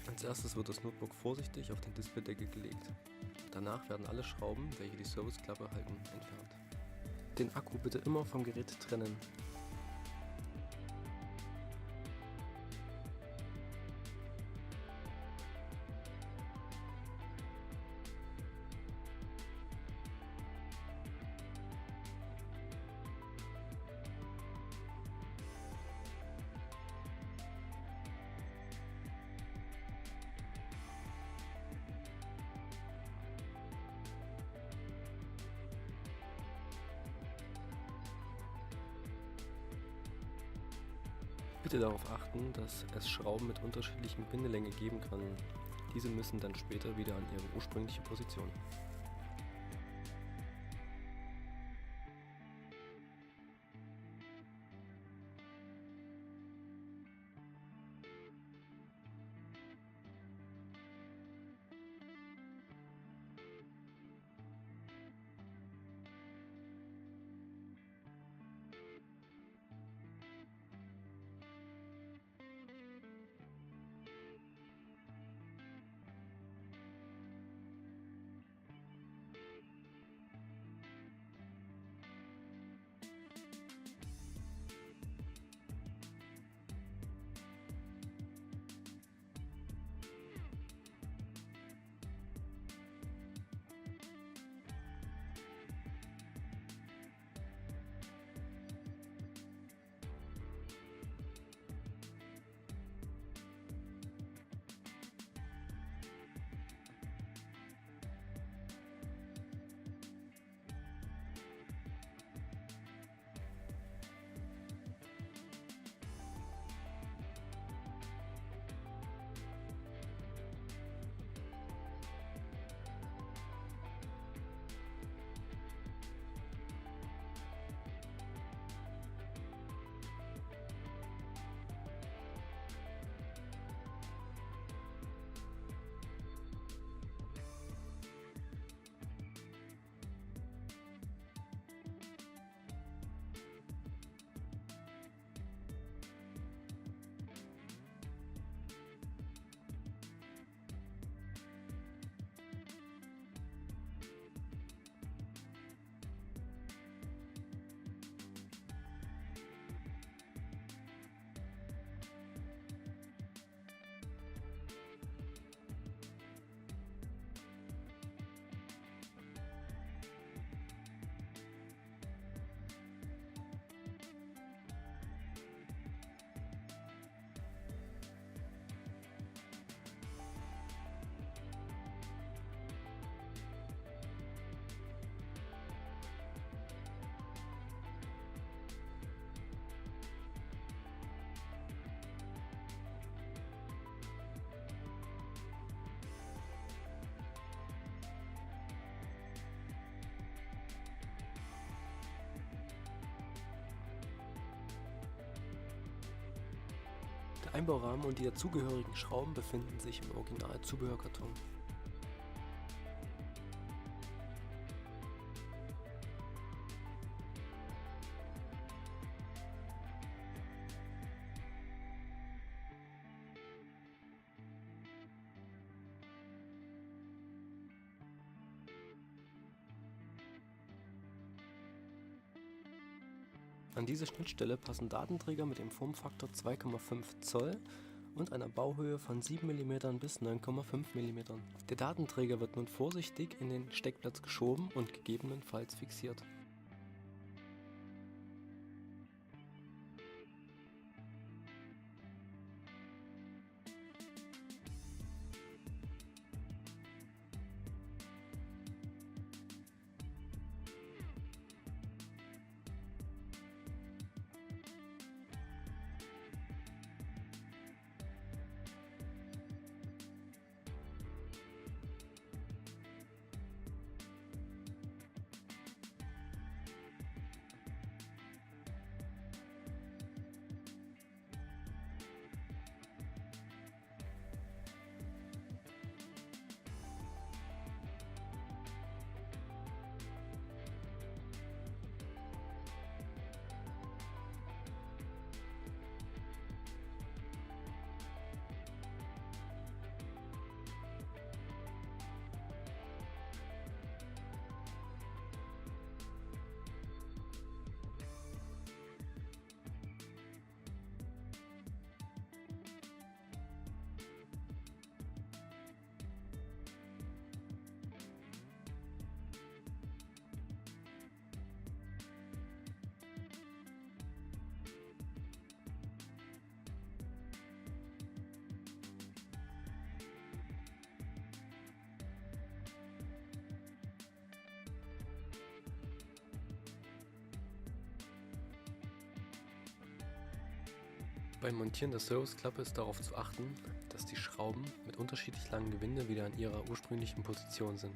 Als erstes wird das Notebook vorsichtig auf den Displaydeckel gelegt. Danach werden alle Schrauben, welche die Serviceklappe halten, entfernt. Den Akku bitte immer vom Gerät trennen. Bitte darauf achten, dass es Schrauben mit unterschiedlichen Bindelänge geben kann. Diese müssen dann später wieder an ihre ursprüngliche Position. Der Einbaurahmen und die dazugehörigen Schrauben befinden sich im Original-Zubehörkarton. An diese Schnittstelle passen Datenträger mit dem Formfaktor 2,5 Zoll und einer Bauhöhe von 7 mm bis 9,5 mm. Der Datenträger wird nun vorsichtig in den Steckplatz geschoben und gegebenenfalls fixiert. Beim Montieren der Serviceklappe ist darauf zu achten, dass die Schrauben mit unterschiedlich langem Gewinde wieder an ihrer ursprünglichen Position sind.